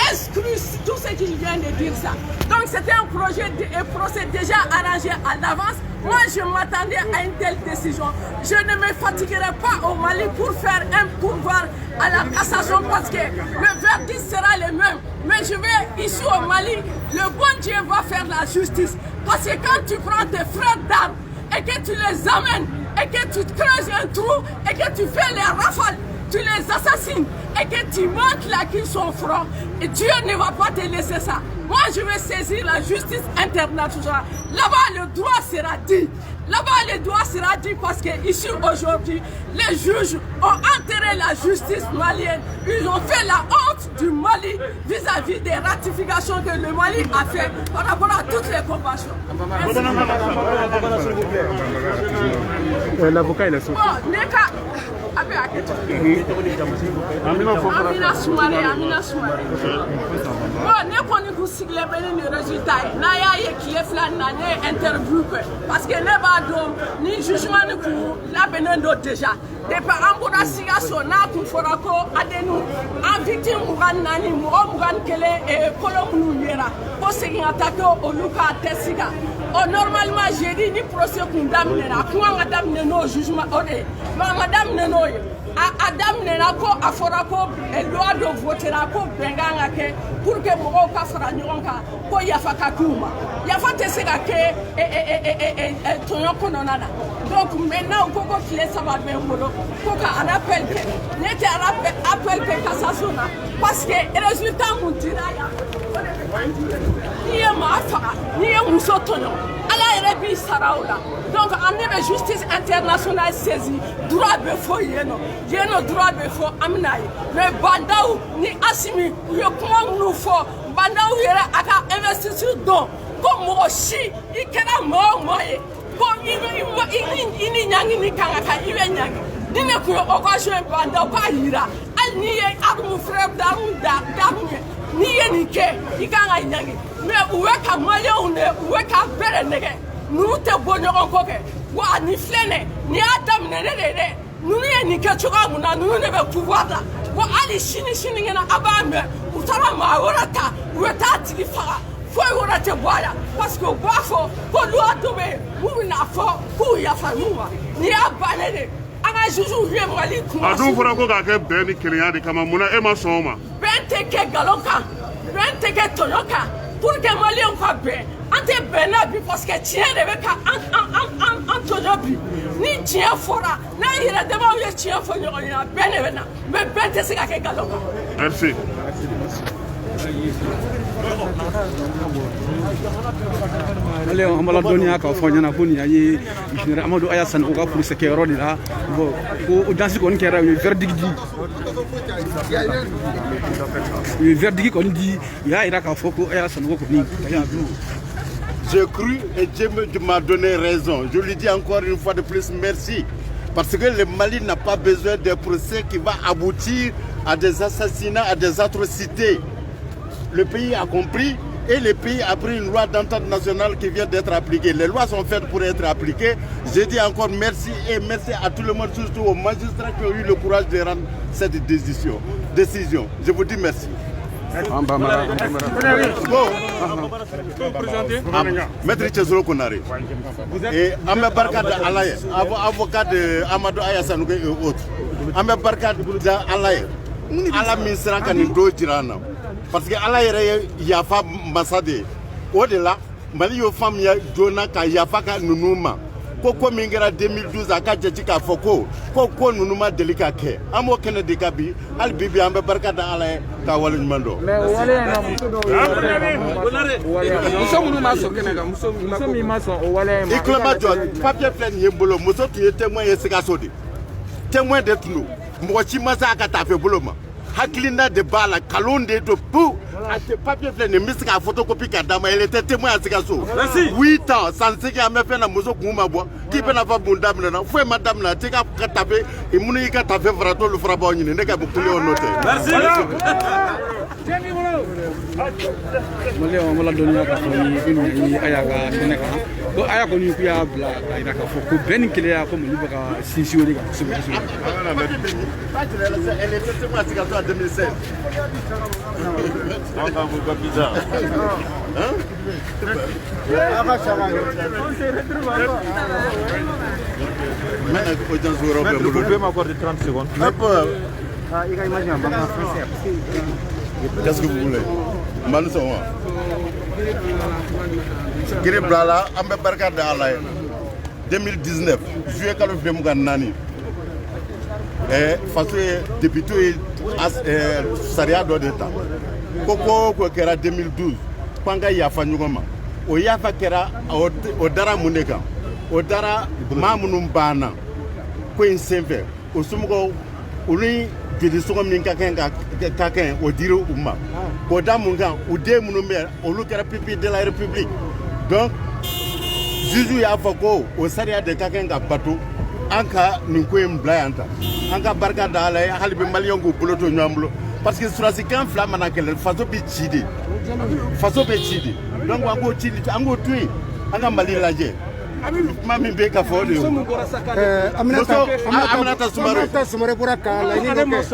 exclut tout ce qu'il vient de dire ça. Donc c'était un procès déjà arrangé à l'avance. Moi je m'attendais à une telle décision. Je ne me fatiguerai pas au Mali pour faire un pourvoi à la cassation parce que le verdict sera le même. Mais je vais ici au Mali, le bon Dieu va faire la justice. Parce que quand tu prends tes frères d'armes et que tu les amènes et que tu te creuses un trou et que tu fais les rafales, tu les assassines et que tu montres là qu'ils sont francs, et Dieu ne va pas te laisser ça. Moi, je vais saisir la justice internationale. Là-bas, le droit sera dit. Là-bas, le droit sera dit parce que ici, aujourd'hui, les juges ont enterré la justice malienne. Ils ont fait la honte du Mali vis-à-vis des ratifications que le Mali a fait par rapport à toutes les conventions. L'avocat, il est sorti. Amina Soumaré. Bon, ne connais pas si les résultats. N'a y a qui est flan n'a interview parce que ne va donc ni jugement ni pour la benendo déjà. Des parents pour la sigation n'a pour fera ko adenu en victime mugan nani mugan kele et kolom nuera. Pour ce qui attaque au Luka Tessiga. Normalement j'ai dit ni procès condamné na quoi madame no jugement ode. Madame Neno Adam Nenako Aforako et loi de voter ko benganga ke pour que mo ka fara nyonka ko yafaka kuma yafate sega ke tonyo kononana. Donc maintenant koko kile saba be ngolo koka an appel ke nete appel ke cassation parce que résultat mon dira ya ni ma fara ni muso tonyo ala rebi saraula. Donc, amener la justice internationale saisie, droit de faux, il y a un droit de faux, amener. Mais Bandaou, ni Assimi, il y a nous faut, Bandaou, il y a investisseur don, comme moi aussi, il y a mort, comme il n'y a ni Kanaka, il y a ni ne peut occasion Bandaou, pas ira, elle n'y est à mon frère d'armes, ni Yannick, il y a mais où est qu'à moyen, où est qu'à Bereneg. Nous te bonnes encore que ni flène ni Adam nous ni kachura nous ne pouvoir là ali chini na abambe utara ma orata weta tigifara foi orate boya parce que bafo ko lo atobe mu na fo ku ya fanuwa ni abanene anga juju vie mali kuma adu fura ko ka ke ben kiriya de kama muna e ma soma ben te ke galoka ben te ke toyoka pour que mali on fa ben ante benabi parce que tien de ka an toyobi ni tien fora na ira de ba ye tien fo nyo ya benevena mais ben te se ka ke galoka. Merci. Ale on mala donia ka fo nyana ko ni ayi général Amadou Ayassane o ka pour ce que rodi là bon ko dans ce qu'on kera verdict dit verdict qu'on dit ya ira ka fo ko Ayassane ko ni j'ai cru et Dieu m'a donné raison. Je lui dis encore une fois de plus merci. Parce que le Mali n'a pas besoin d'un procès qui va aboutir à des assassinats, à des atrocités. Le pays a compris et le pays a pris une loi d'entente nationale qui vient d'être appliquée. Les lois sont faites pour être appliquées. Je dis encore merci et merci à tout le monde, surtout aux magistrats qui ont eu le courage de rendre cette décision. Je vous dis merci. Maître Tchesolo Konare et Amé Barka de Alaye, avocat de Amadou Ayassane et autres. Amé Barka de Alaye, Ala Misra Kanindo Jirana. Parce que Alaye Yafa Massade, au-delà, Mali yo femme ya Jona ka Yafa ka Nunuma. Koko mingera 2012 aka jejika foko koko nunuma delika ke amo kene de kabi al bibi ambe barka da ala ka walu mando mais wala na muso munu maso kene ga muso mi maso o wala ma iklama jo papier plein yembolo muso tu es témoin yesika sodi témoin de tunu mo chi masa aka ta fe boloma hakilina de bala kalonde to pou ate papier plein misika photocopie ka dama elle était témoin à sikaso 8 ans sans ce qui a me fait na muso kuma bo qui peut na pas bunda mena foi madame la tika ka taper et munu ka taper frato le fraba nyine ne ka bukuli on noter merci Malien on la dɔnniya ka fɔ ni aya ka kɛnɛ kan ko aya kɔni ku y'a bila ka yira ka fɔ ko bɛn ni keleya ko Mali bɛ ka sinsin o de kan kosɛbɛ kosɛbɛ. Elle est effectivement à 2016. Vous pouvez m'accorder 30 secondes. Qu'est-ce que vous voulez? Kiri Blala, Ambe Barka de Alaye, 2019, juillet quand le Mougan Nani. Face député Saria d'État. Koko Kokera 2012, Panga Yafa Nyugoma. O Yafa Kera, Odara Muneka, Odara Mamunum Bana, Queen Semper, Osumugo, Uri. Dilisoko min ka kɛn o diri u ma k'o da mun kan u den minnu bɛ olu kɛra pipi de la république donc juge y'a fɔ ko o sariya de ka kɛn ka bato an ka nin ko in bila yan ta an ka barika da Ala ye hali bi maliyɛnw k'u bolo to ɲɔgɔn bolo parce que surasikan fila mana kɛlɛ faso bɛ ci de donc an k'o ci an k'o to yen an ka Mali lajɛ. Mami be ka fɔ de yo. Aminata Sumare bɔra ka laɲini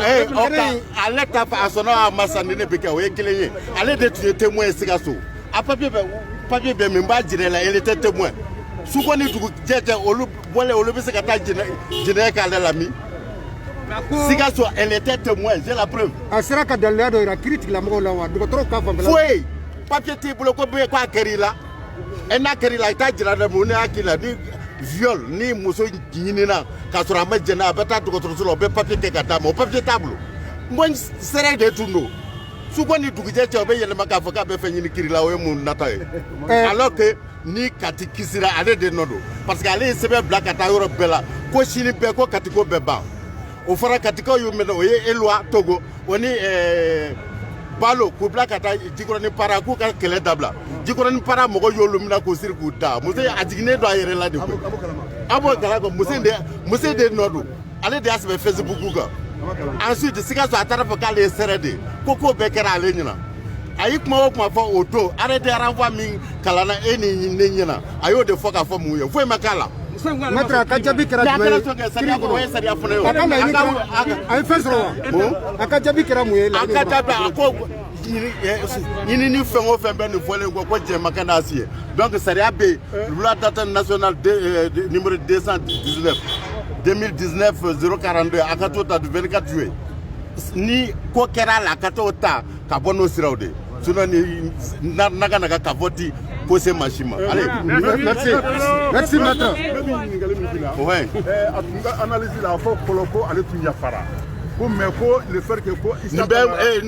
ale ta a sɔnna a ma sanni ne bɛ kɛ o ye kelen ye ale de tun ye témoin ye Sikaso a papier bɛ min b'a jira la elle était témoin su ko ni dugu jɛ tɛ olu bɛ se ka taa jinɛ k'ale la min Sikaso elle était témoin j'ai la preuve. A sera ka daliluya dɔ yira kiiri tigilamɔgɔw la wa dɔgɔtɔrɔw ka fanfɛla. Foyi papier t'i bolo ko bɛ k'a kɛr'i la. Elle n'a qu'à la tâche de la monnaie qui l'a dit viol ni muso ɲinina ka sɔrɔ a ma jɛnna a bɛ taa dɔgɔtɔrɔso la o bɛ papier kɛ ka d'a ma o papier t'a bolo n sera de tun don su ko ni dugujɛ cɛ o bɛ yɛlɛma k'a fɔ k'a bɛ fɛn ɲini kiiri la o ye mun nata ye alors que ni Kati kisira ale de nɔ don parce que ale ye sɛbɛn bila ka taa yɔrɔ bɛɛ la ko sini bɛɛ ko Kati ko bɛɛ ban o fɔra Katikaw y'u minɛ o ye Eloi Togo o ni Balo k'u bila ka taa Jikɔrɔni Para k'u ka kɛlɛ dabila Jikɔrɔni Para mɔgɔ y'olu minɛ k'u siri k'u da muso a jiginnen don a yɛrɛ la de koyi a b'o kalama muso de nɔ don ale de y'a sɛbɛn Facebook kan ensuite Sikaso a taara fɔ k'ale ye sɛrɛ de ko k'o bɛɛ kɛra ale ɲɛna a y'i kuma o kuma fɔ o don arrêté renvoi min kalanna e ni ne ɲɛna a y'o de fɔ k'a fɔ mun ye foyi ma k'a la. Maître a ka jaabi kɛra jumɛn ye sariya kɔnɔ o ye sariya fana ye o. A ye fɛn sɔrɔ wa a ka jaabi kɛra mun ye. A ka jaabi a ko ɲinini fɛn o fɛn bɛ nin fɔlen ko jɛma ka n'a si ye donc sariya bɛ yen loi date nationale numéro 219 2019 042 a ka t'o ta du 24 juillet ni ko kɛra la a ka t'o ta ka bɔ n'o siraw de sinon ni naga ka fɔ ti ko se mansi ma. Allez, merci maître. Ouais. A tun ka analyse la a fɔ fɔlɔ ko ale tun yafara ko mais ko le fait que ko nin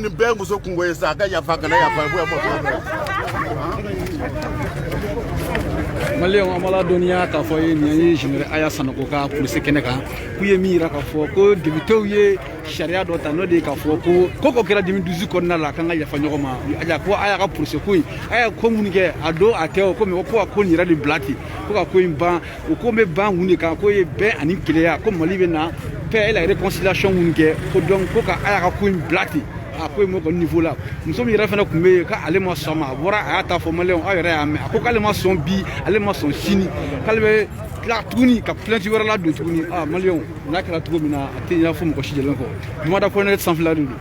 bɛɛ muso kungo ye sa a ka yafa kana yafa Malien on mala dɔnniya k'a fɔ ye nin ye général Aya Sanogo ka police kɛnɛ kan k'u ye min yira k'a fɔ ko députés ye sariya dɔ ta n'o de ye k'a fɔ ko kɛra 2012 kɔnɔna la k'an ka yafa ɲɔgɔn ma ko Aya ka police ko in a ye ko minnu kɛ a don a tɛ o ko mais ko ko nin yɛrɛ de bila ten ko ka ko in ban o ko bɛ ban mun de kan ko ye bɛn ani keleya ko Mali bɛ na paix et la réconciliation minnu kɛ ko donc ko ka Aya ka ko in bila ten a ko mo ko niveau la muso min yɛrɛ fana tun bɛ yen k'ale ma sɔn ma a bɔra a y'a ta fɔ maliyɛnw aw yɛrɛ y'a mɛn a ko k'ale ma sɔn bi ale ma sɔn sini k'ale bɛ tila tuguni ka plainte wɛrɛ la don tuguni maliyɛnw n'a kɛra cogo min na a tɛ ɲɛna fɔ mɔgɔ si jɛlen kɔ Jumada Kɔnɛ sanfɛla de don.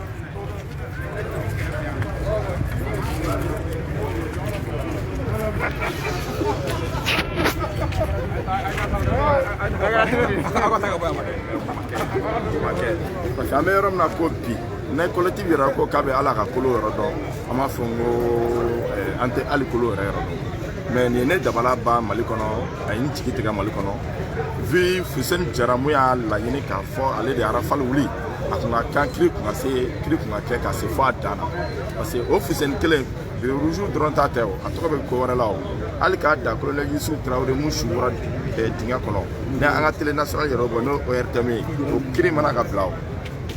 Parce que an bɛ yɔrɔ min na ko bi ne collectif yɛrɛ ko k'a bɛ Ala ka kolo yɔrɔ dɔn an b'a fɔ n ko an tɛ hali kolo yɛrɛ yɔrɔ dɔn mais nin ye ne dabala ban Mali kɔnɔ a ye n jigi tigɛ Mali kɔnɔ vu Fuseni Jara mun y'a laɲini k'a fɔ ale de Arafali wuli a kun ka kan kiri kun ka kɛ ka se fɔ a dan na parce que o Fuseni kelen rouge dɔrɔn ta tɛ o a tɔgɔ bɛ ko wɛrɛ la o hali k'a da colonel Yusu Traoré mun sugora dingɛ kɔnɔ ni an ka télé national yɛrɛ bɔ n'o ORTM ye o kiri mana ka bila o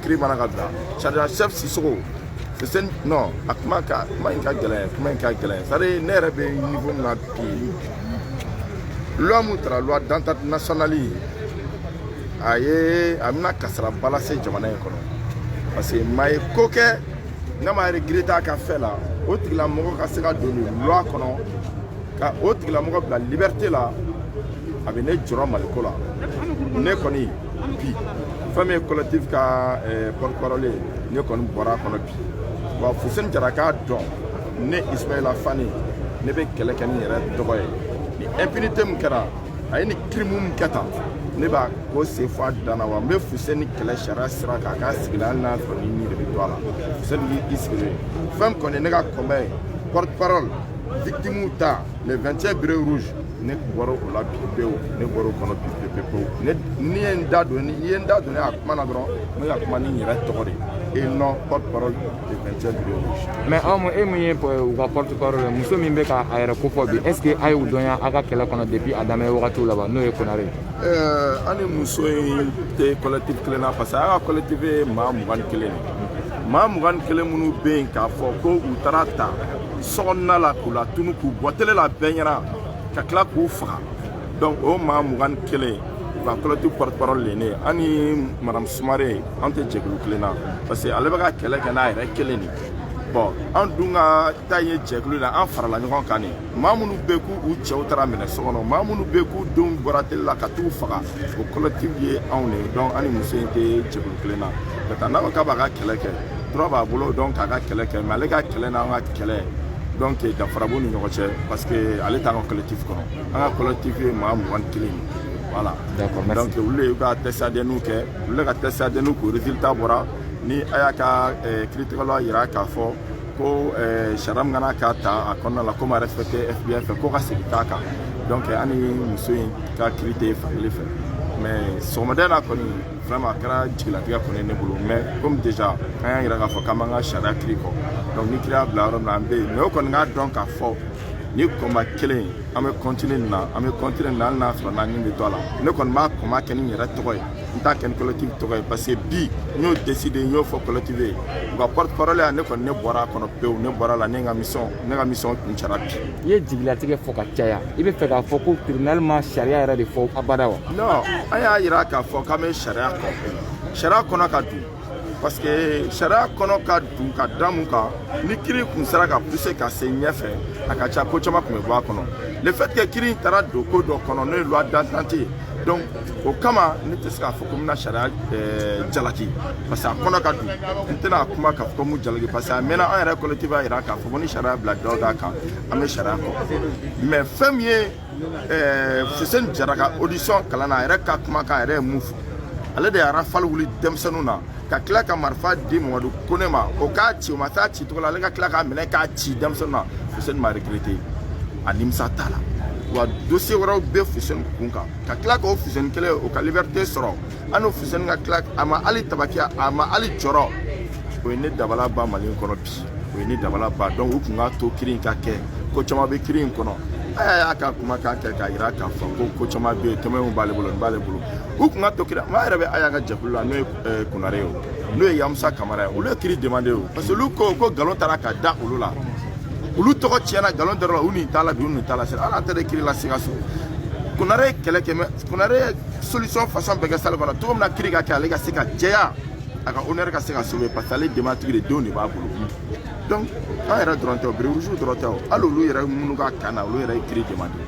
kiri mana ka bila chargeur chef Sissogo Fuseni non a kuma in ka gɛlɛn c'est-à-dire ne yɛrɛ bɛ niveau min na bi loi mun taara loi d'entente nationale a bɛna kasara ba lase jamana in kɔnɔ parce que maa ye ko kɛ n'a ma regretter a ka fɛn la o tigilamɔgɔ ka se ka don nin loi kɔnɔ ka o tigilamɔgɔ bila liberté la a bɛ ne jɔrɔ Maliko la ne kɔni bi fɛn min ye collectif ka porte-parole ne kɔni bɔra a kɔnɔ bi wa Fuseni Jara k'a dɔn ne Ismaïla Fane ne bɛ kɛlɛ kɛ ni yɛrɛ tɔgɔ ye ni impunité min kɛra a ye ni crime min kɛ tan ne b'a ko sen fɔ a dan na wa n bɛ Fuseni kɛlɛ sariya sira kan a k'a sigi hali n'a sɔrɔ ni ɲi de bɛ to a la Fuseni k'i sigi fɛn min kɔni ne ka kɔnbɛn ye porte-parole victime ta le 21 Bérets Rouges ne bɔra o la bi pewu ne bɔra o kɔnɔ bi pewu ni ye n da don ni ye n da don ne a kuma na dɔrɔn ne ka kuma ni n yɛrɛ tɔgɔ de et non porte-parole le 21 Bérets Rouges. mais aw ma e mun ye u ka porte-parole muso min bɛ ka a yɛrɛ kofɔ bi est ce que a y'u dɔnya a ka kɛlɛ kɔnɔ depuis a daminɛ wagatiw la wa n'o ye Konare. ani muso in tɛ collectif kelen na parce que a ka collectif ye maa 21 de maa 21 minnu bɛ yen k'a fɔ ko u taara ta sokɔnɔna la k'u la tunu k'u bɔ télé la bɛɛ ɲɛna ka tila k'u faga donc o maa 21 u ka collectif porte-parole de ne ye ani madame Sumare an tɛ jɛkulu kelen na parce que ale bɛ ka kɛlɛ kɛ n'a yɛrɛ kelen de bon an dun ka ta ye jɛkulu la an farala ɲɔgɔn kan de maa minnu bɛ k'u cɛw taara minɛ so kɔnɔ maa minnu bɛ k'u denw bɔra télé la ka t'u faga o collectif ye anw de ye donc ani muso in tɛ jɛkulu kelen na peut-être n'a ko k'a b'a ka kɛlɛ kɛ droit b'a bolo donc k'a ka kɛlɛ kɛ mais ale ka kɛlɛ n'an ka kɛlɛ donc danfara b'u ni ɲɔgɔn cɛ parce que ale t'an ka collectif kɔnɔ an ka collectif ye maa 21 voilà donc olu de y'u ka test ADN kɛ olu de ka test ADN k'o résultat bɔra ni a y'a ka kiiritigɛlaw yira k'a fɔ ko sariya min kana k'a ta a kɔnɔna la ko ma respecté FBI fɛ ko ka segin k'a kan donc ani muso in ka kiiri tɛ fankelen fɛ mais sɔgɔmada in na kɔni vraiment a kɛra jigilatigɛ kɔni ne bolo mais comme déjà an y'a yira k'a fɔ k'an b'an ka sariya kiiri kɔ donc ni kiiri y'a bila yɔrɔ min na an bɛ yen mais o kɔni k'a dɔn k'a fɔ ni kɔnba kelen an bɛ continuer nin na an bɛ continuer nin na hali n'a sɔrɔ naani bɛ to a la ne kɔni b'a kɔnba kɛ ni n yɛrɛ tɔgɔ ye n t'a kɛ ni collectif tɔgɔ ye parce que bi n y'o décidé n y'o fɔ collectif ye u ka porte-parole ne kɔni ne bɔra a kɔnɔ pewu ne bɔra a la ne ka mission kun cɛra bi. i ye jigilatigɛ fɔ ka caya i bɛ fɛ k'a fɔ ko tribunal ma sariya yɛrɛ de fɔ abada wa. non an y'a yira k'a fɔ k'an bɛ sariya kɔ sariya kɔnɔ ka dun parce que sariya kɔnɔ ka dun ka da mun kan ni kiiri kun sera ka pousser ka se ɲɛfɛ a ka ca ko caman kun bɛ bɔ a kɔnɔ le fait que kiiri taara don ko dɔ kɔnɔ n'o ye loi d'entente ye donc o kama ne tɛ se k'a fɔ ko n bɛna sariya jalaki parce que a kɔnɔ ka dun n tɛna kuma k'a fɔ ko n b'u jalaki parce que a mɛnna an yɛrɛ collectif y'a yira k'a fɔ ko ni sariya bila Dawuda kan an bɛ sariya kɔ mais fɛn min ye Fuseni Jara ka audition kalan na a yɛrɛ ka kumakan a yɛrɛ ye mun fɔ ale de ye rafale wuli denmisɛnninw na ka tila ka marifa di Mamadu Kone ma o k'a ci o ma taa ci cogo la ale ka tila k'a minɛ k'a ci denmisɛnninw na Fuseni ma regretté a nimisa t'a la wa dossier wɛrɛw bɛ Fuseni kun kan ka tila k'o Fuseni kelen o ka liberté sɔrɔ an n'o Fuseni ka tila a ma hali tabakiya a ma hali jɔrɔ o ye ne dabala ba Mali in kɔnɔ bi o ye ne dabala ba donc u kun ka to kiiri in ka kɛ ko caman bɛ kiiri in kɔnɔ a y'a ka kumakan kɛ k'a yira k'a fɔ ko caman bɛ yen tɛmɛnw b'ale bolo nin b'ale bolo u kun ka to kiiri maa yɛrɛ bɛ a y'a ka jɛkulu la n'o ye Konare ye o n'o ye Yamusa Kamara ye olu ye kiiri demandé o parce que olu ko nkalon taara ka da olu la olu tɔgɔ tiɲɛna nkalon dara la u nin t'a la bi u nin t'a la hali an tɛ de kiiri la Sikaso Konare ye kɛlɛ kɛ mais Konare ye solution façon bɛɛ kɛ salle kɔnɔ cogo min na kiiri ka kɛ ale ka se ka jɛya a ka honneur ka se ka sauver parce que ale denbatigi de denw de b'a bolo donc an yɛrɛ dɔrɔn tɛ o Bérets Rouges dɔrɔn tɛ o hali olu yɛrɛ minnu ka kan na olu yɛrɛ ye kiiri demandé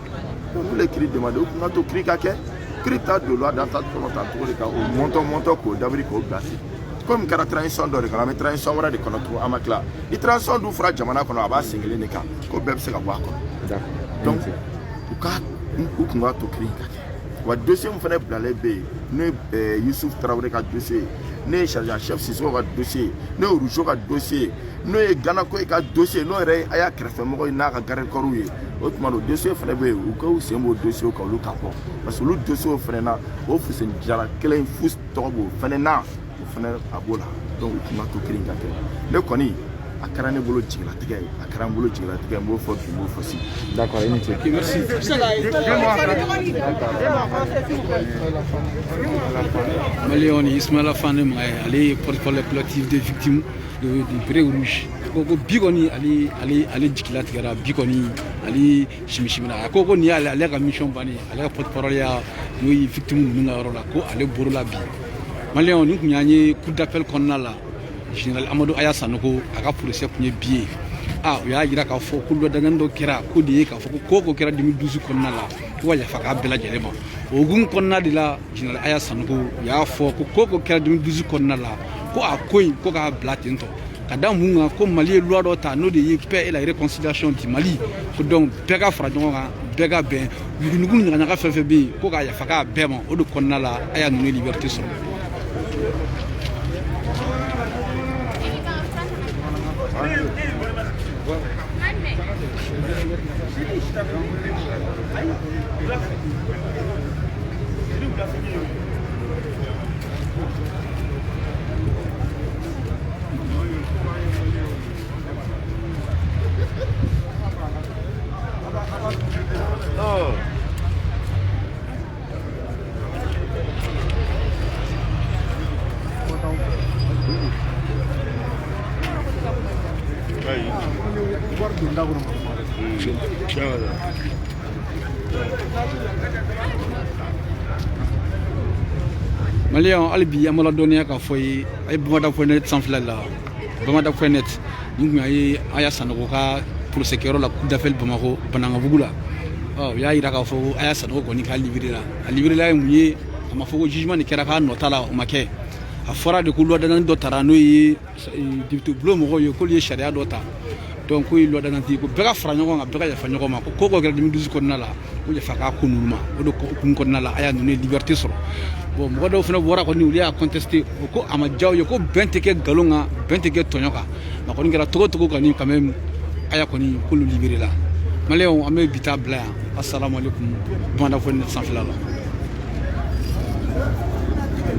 donc n'olu ye kiiri demandé u kun ka to kiiri ka kɛ kiiri ta don loi d'entente kɔnɔ tan cogo de kan o mɔntɔn k'o dabiri k'o bila ten comme kɛra transition dɔ de kɔnɔ an bɛ transition wɛrɛ de kɔnɔ tugun an ma tila ni transition dun fɔra jamana kɔnɔ a b'a sen kelen de kan ko bɛɛ bɛ se ka bɔ a kɔnɔ donc u kun ka to kiiri ka kɛ wa dossier min fana bilalen bɛ yen n'o ye Yusuf Tarawele ka dossier ye n'o ye chargé en chef Sissoko ka dossier ye n'o ye Rougeau ka dossier ye n'o ye Gana Koye ka dossier n'o yɛrɛ ye a y'a kɛrɛfɛmɔgɔ ye n'a ka garde corps ye o tuma o dossier fana bɛ yen u ka u sen b'o dossier kan olu ka bɔ parce que olu dossier fana na o Fuseni Jara kelen fu tɔgɔ b'o fana na o fana a b'o la donc u tun ka to kiiri in ka kɛ ne kɔni a kɛra ne bolo jigilatigɛ ye a kɛra n bolo jigilatigɛ n b'o fɔ bi n b'o fɔ si. d'accord i ni ce. merci. Malien ni Ismaïla Fane ma ye ale ye porte-parole collectif des victimes du Bérets Rouges ko bi kɔni ale jigilatigɛra bi kɔni ale simisimina a ko nin y'ale ka mission bannen ale ka porte-parole ya n'o ye victime ninnu ka yɔrɔ la ko ale borola bi Malien ni kun y'an ye coup d'appel kɔnɔna la général Amadou Aya Sanoko a ka procès kun ye bi ye u y'a jira k'a fɔ ko lɔdaɲani dɔ kɛra ko de ye k'a fɔ ko ko kɛra 2012 kɔnɔna la ko ka yafa k'a bɛɛ lajɛlen ma o hukumu kɔnɔna de la général Aya Sanogo u y'a fɔ ko ko kɛra 2012 kɔnɔna la ko a ko in ko k'a bila ten tɔ ka da mun kan ko Mali ye loi dɔ ta n'o de ye paix et la réconciliation du Mali ko donc bɛɛ ka fara ɲɔgɔn kan bɛɛ ka bɛn yugunugu ni ɲagaɲaga fɛn fɛn bɛ yen ko k'a yafa k'a bɛɛ ma o de kɔnɔna la Aya ninnu ye liberté sɔrɔ. Malien hali bi an b'a ladɔnniya k'a fɔ ye a ye Bamada.net sanfɛla la Bamada.net nin kun ye Aya Sanogo ka procès kɛyɔrɔ la Cour d'appel Bamako Banangabugu la u y'a jira k'a fɔ ko Aya Sanogo kɔni k'a libéré la a libéré la ye mun ye a ma fɔ ko jugement de kɛra k'a nɔta la o ma kɛ a fɔra de ko lɔdaɲani dɔ tara n'o ye député bulon mɔgɔw ye k'olu ye sariya dɔ ta donc ko ye lɔdaɲani ko bɛɛ ka fara ɲɔgɔn kan bɛɛ ka yafa ɲɔgɔn ma ko kɛra 2012 kɔnɔna la ko yafa k'a ko ninnu ma o de hukumu kɔnɔna la Aya ninnu ye liberté sɔrɔ bon mɔgɔ dɔw fana bɔra kɔni olu y'a contesté ko a ma diya u ye ko bɛn tɛ kɛ nkalon kan bɛn tɛ kɛ tɔɲɔ kan nka kɔni kɛra togo togo kɔni quand même Aya kɔni k'olu libéré la maliyɛnw an bɛ bi ta bila yan assalamu alaikum Bamada.net sanfɛla la.